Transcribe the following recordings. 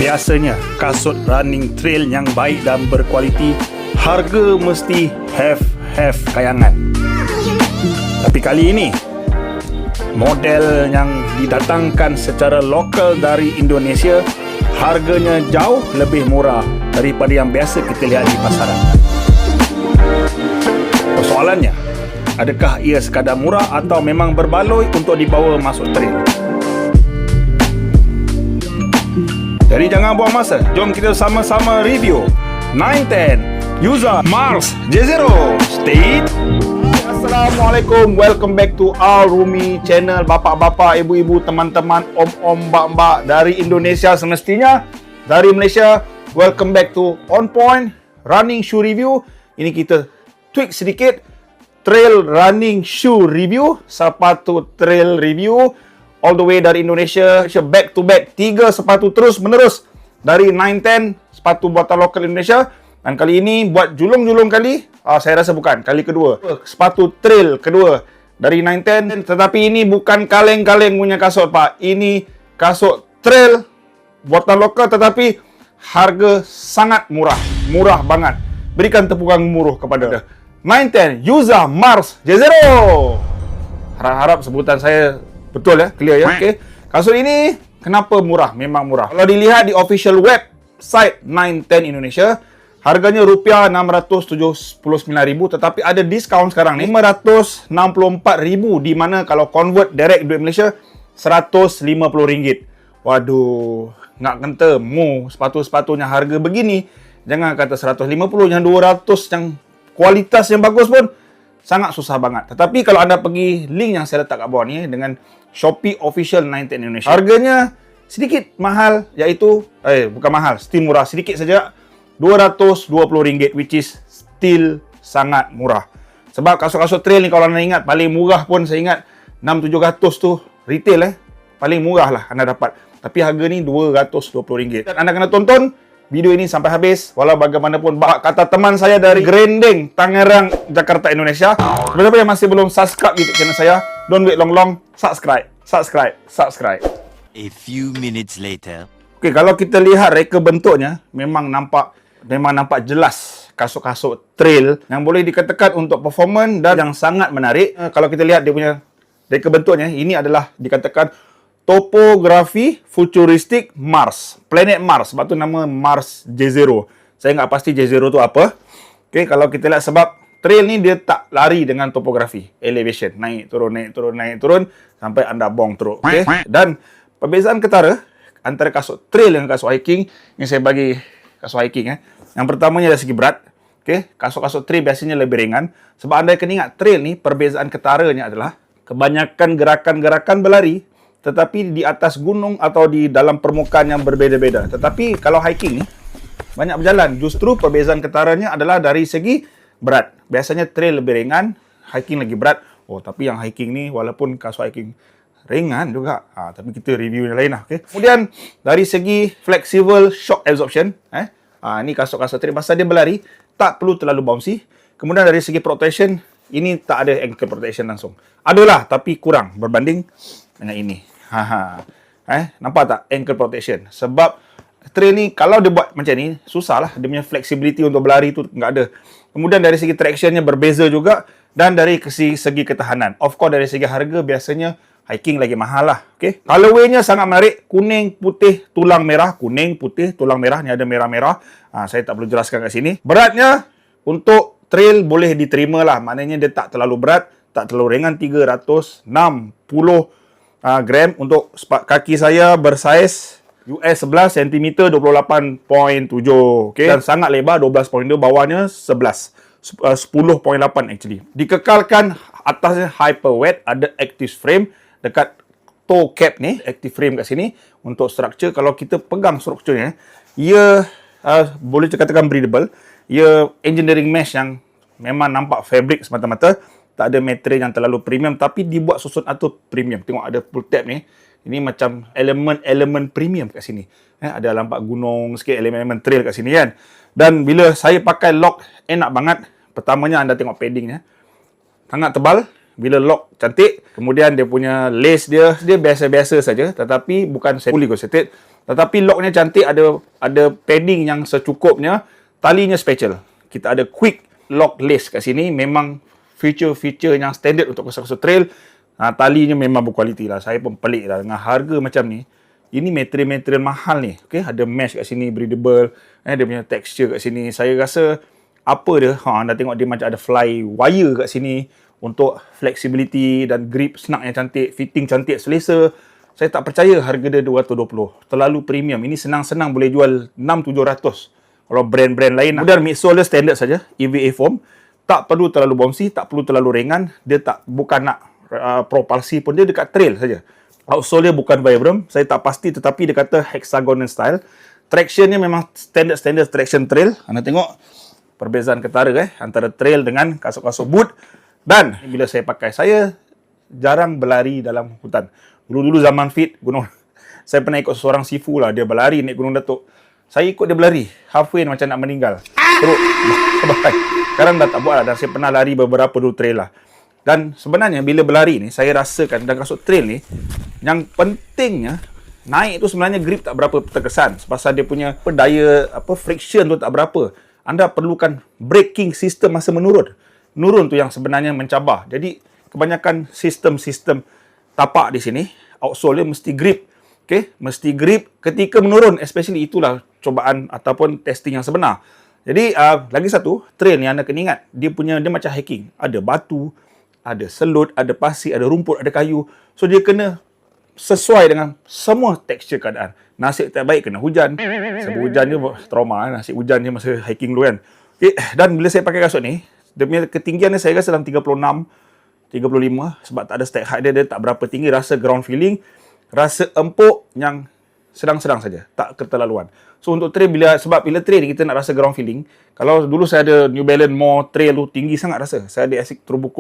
Biasanya kasut running trail yang baik dan berkualiti, harga mesti have kayangan. Tapi kali ini model yang didatangkan secara lokal dari Indonesia, harganya jauh lebih murah daripada yang biasa kita lihat di pasaran. Persoalannya, adakah ia sekadar murah atau memang berbaloi untuk dibawa masuk trail? Jadi jangan buang masa, jom kita sama-sama review 910 Yuza Mars J0. Stay. Assalamualaikum, welcome back to Al Rumi channel. Bapak-bapak, ibu-ibu, teman-teman, om-om, mbak-mbak dari Indonesia semestinya, dari Malaysia, welcome back to On Point Running Shoe Review. Ini kita tweak sedikit, trail running shoe review, sepatu trail review, all the way dari Indonesia, back to back, 3 sepatu terus menerus dari 910, sepatu buatan lokal Indonesia. Dan kali ini buat julung-julung kali, saya rasa bukan, kali kedua, sepatu trail kedua dari 910. Tetapi ini bukan kaleng-kaleng punya kasut, Pak. Ini kasut trail buatan lokal, tetapi harga sangat murah, murah banget. Berikan tepukan gemuruh kepada 910 Yuza Mars J0. Harap-harap sebutan saya betul ya, clear ya. Okay. Kasut ini kenapa murah? Memang murah. Kalau dilihat di official website 910 Indonesia, harganya Rp579,000, tetapi ada diskaun sekarang ni RM564,000, di mana kalau convert direct duit Malaysia RM150. Waduh, nak kata mu sepatu-sepatunya harga begini, jangan kata 150, yang 200 yang kualitas yang bagus pun sangat susah banget. Tetapi kalau anda pergi link yang saya letak kat bawah ni dengan Shopee official 910 Indonesia, harganya sedikit mahal, iaitu bukan mahal, still murah, sedikit saja, RM220, which is still sangat murah. Sebab kasut-kasut trail ni kalau anda ingat, paling murah pun saya ingat 600-700 tu retail paling murah lah anda dapat. Tapi harga ni RM220. Dan anda kena tonton video ini sampai habis, walau bagaimanapun. Kata teman saya dari Grendeng, Tangerang, Jakarta, Indonesia, siapa yang masih belum subscribe YouTube channel saya, don't wait long, subscribe. A few minutes later. Okay, kalau kita lihat reka bentuknya, memang nampak jelas kasut-kasut trail yang boleh dikatakan untuk performance dan yang sangat menarik. Kalau kita lihat dia punya reka bentuknya, ini adalah dikatakan topografi futuristik Mars, planet Mars, sebab tu nama Mars J0. Saya nggak pasti J0 tu apa. Okay, kalau kita lihat, sebab trail ni dia tak lari dengan topografi, elevation, naik turun sampai anda bong teruk. Okay? Dan perbezaan ketara antara kasut trail dengan kasut hiking, yang saya bagi kasut hiking yang pertamanya dari segi berat. Okay? Kasut-kasut trail biasanya lebih ringan, sebab anda kena ingat trail ni perbezaan ketaranya adalah kebanyakan gerakan-gerakan berlari, tetapi di atas gunung atau di dalam permukaan yang berbeza-beza. Tetapi kalau hiking ni banyak berjalan, justru perbezaan ketaranya adalah dari segi berat. Biasanya trail lebih ringan, hiking lagi berat. Tapi yang hiking ni walaupun kasut hiking ringan juga, tapi kita review yang lain lah. Okay? Kemudian dari segi flexible shock absorption, ni kasut-kasut trail, pasal dia berlari tak perlu terlalu bouncy. Kemudian dari segi protection, ini tak ada ankle protection langsung. Adalah, tapi kurang berbanding dengan ini. Nampak tak ankle protection? Sebab trail ni kalau dia buat macam ni, susah lah. Dia punya flexibility untuk berlari tu nggak ada. Kemudian dari segi tractionnya berbeza juga, dan dari segi ketahanan. Of course dari segi harga, biasanya hiking lagi mahal lah. Okay? Colorway-nya sangat menarik, kuning, putih, tulang merah. Kuning, putih, tulang merah. Ni ada merah-merah. Saya tak perlu jelaskan kat sini. Beratnya untuk trail boleh diterima lah. Maknanya dia tak terlalu berat, tak terlalu ringan. 360 gram. Untuk kaki saya bersaiz US 11 cm 28.7, okay? Dan sangat lebar 12.2, bawahnya 11 10.8 actually. Dikekalkan atasnya hyper wet, ada active frame dekat toe cap ni, active frame kat sini untuk structure. Kalau kita pegang strukturnya, ia boleh dikatakan breathable. Ia engineering mesh yang memang nampak fabric semata-mata, tak ada material yang terlalu premium, tapi dibuat susun atau premium. Tengok ada pull tab ni. Ini macam elemen-elemen premium kat sini. Ada lampak gunung sikit, elemen-elemen trail kat sini kan. Dan bila saya pakai lock, enak banget. Pertamanya anda tengok paddingnya. Sangat tebal. Bila lock cantik. Kemudian dia punya lace dia biasa-biasa saja. Tetapi bukan fully corseted. Tetapi locknya cantik, ada padding yang secukupnya, talinya special. Kita ada quick lock lace kat sini, memang feature-feature yang standard untuk kasut-kasut trail. Talinya memang berkualiti lah. Saya pun pelik lah dengan harga macam ni. Ini material mahal ni. Okay? Ada mesh kat sini, breathable. Dia punya texture kat sini. Saya rasa apa dia? Anda tengok dia macam ada fly wire kat sini untuk flexibility dan grip snug yang cantik, fitting cantik, selesa. Saya tak percaya harga dia 220. Terlalu premium. Ini senang-senang boleh jual 600-700. Kalau brand-brand lain. Kemudian midsole dia standard saja, EVA foam. Tak perlu terlalu bouncy, tak perlu terlalu ringan. Dia bukan nak propulsi pun, dia dekat trail saja. Outsole dia bukan Vibram, saya tak pasti, tetapi dia kata hexagonal style. Tractionnya memang standard traction trail. Anda tengok perbezaan ketara antara trail dengan kasut-kasut boot. Dan bila saya pakai, saya jarang berlari dalam hutan. Dulu-dulu zaman fit gunung, saya pernah ikut seorang sifu lah, dia berlari naik Gunung Datuk. Saya ikut dia berlari, halfway macam nak meninggal. Teruk. Sekarang dah tak buat lah, dan saya pernah lari beberapa dulu trail lah. Dan sebenarnya bila berlari ni, saya rasakan dalam kasut trail ni, yang pentingnya naik tu sebenarnya grip tak berapa terkesan. Sebab dia punya daya friction tu tak berapa. Anda perlukan braking system masa menurun. Menurun tu yang sebenarnya mencabar. Jadi kebanyakan sistem tapak di sini, outsole dia mesti grip. Okay? Mesti grip ketika menurun, especially itulah cobaan ataupun testing yang sebenar. Jadi lagi satu, trail ni anda kena ingat, dia macam hiking. Ada batu, ada selut, ada pasir, ada rumput, ada kayu. So dia kena sesuai dengan semua tekstur keadaan. Nasib tak baik kena hujan. Sebab hujan je trauma, nasib hujan je masa hiking dulu kan. Okay. Dan bila saya pakai kasut ni, dia punya ketinggian ni saya rasa dalam 36, 35 sebab tak ada stack height dia tak berapa tinggi, rasa ground feeling, rasa empuk yang sedang-sedang saja, tak keterlaluan. So untuk trail sebab bila trail kita nak rasa ground feeling. Kalau dulu saya ada New Balance More Trail tu tinggi sangat rasa. Saya ada Asics Turbo,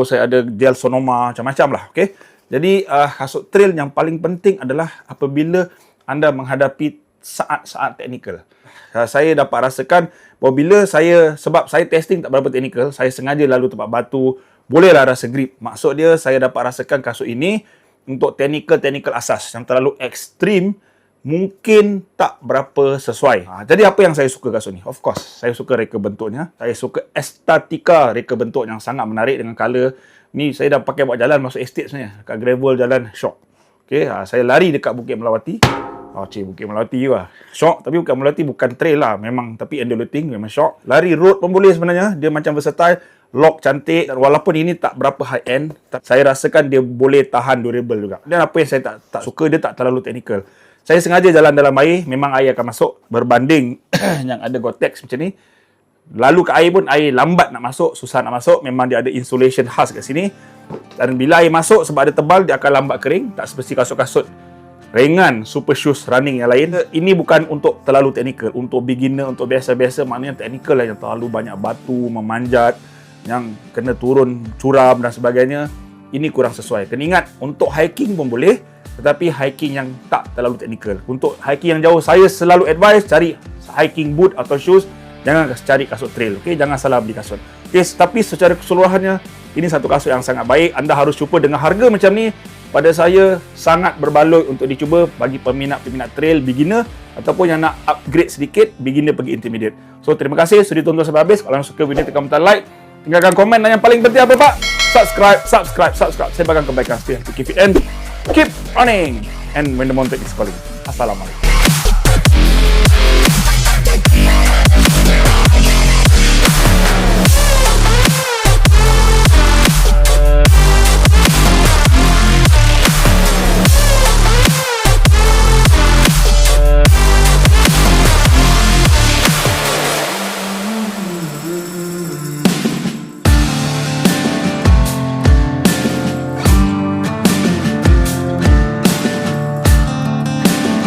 saya ada gel Sonoma, macam-macam lah. Okay? Jadi kasut trail yang paling penting adalah apabila anda menghadapi saat-saat teknikal. Saya dapat rasakan bahawa sebab saya testing tak berapa teknikal, saya sengaja lalu tempat batu, bolehlah rasa grip. Maksud dia, saya dapat rasakan kasut ini untuk teknikal asas yang terlalu ekstrim mungkin tak berapa sesuai. Jadi apa yang saya suka kasut ni? Of course, saya suka reka bentuknya. Saya suka estetika reka bentuk yang sangat menarik dengan color. Ni saya dah pakai buat jalan masuk estate sebenarnya. Dekat gravel jalan shock. Okay, saya lari dekat Bukit Melawati. Bukit Melawati juga. Shock, tapi Bukit Melawati bukan trail lah. Memang, tapi endurance memang shock. Lari road pun boleh sebenarnya. Dia macam versatile. Lock cantik. Dan walaupun ini tak berapa high end, saya rasakan dia boleh tahan durable juga. Dan apa yang saya tak suka, dia tak terlalu technical. Saya sengaja jalan dalam air, memang air akan masuk berbanding yang ada Gore-Tex macam ni. Lalu ke air pun air lambat nak masuk, susah nak masuk. Memang dia ada insulation khas kat sini. Dan bila air masuk, sebab dia tebal, dia akan lambat kering. Tak seperti kasut-kasut ringan, super shoes running yang lain. Ini bukan untuk terlalu technical. Untuk beginner, untuk biasa-biasa, maknanya technical lah, yang terlalu banyak batu, memanjat, yang kena turun curam dan sebagainya. Ini kurang sesuai. Kena ingat, untuk hiking pun boleh, tetapi hiking yang tak terlalu teknikal. Untuk hiking yang jauh, saya selalu advise cari hiking boot atau shoes. Jangan cari kasut trail. Okay? Jangan salah beli kasut. Okay? Tapi secara keseluruhannya, ini satu kasut yang sangat baik. Anda harus cuba dengan harga macam ni. Pada saya, sangat berbaloi untuk dicuba bagi peminat-peminat trail, beginner, ataupun yang nak upgrade sedikit, beginner pergi intermediate. So, terima kasih sudah tonton sampai habis. Kalau yang suka video, tekan butang like. Tinggalkan komen, dan yang paling penting apa Pak? Subscribe. Saya bakal kebaikan. Keep it and keep running. And when the mountain is calling. Assalamualaikum.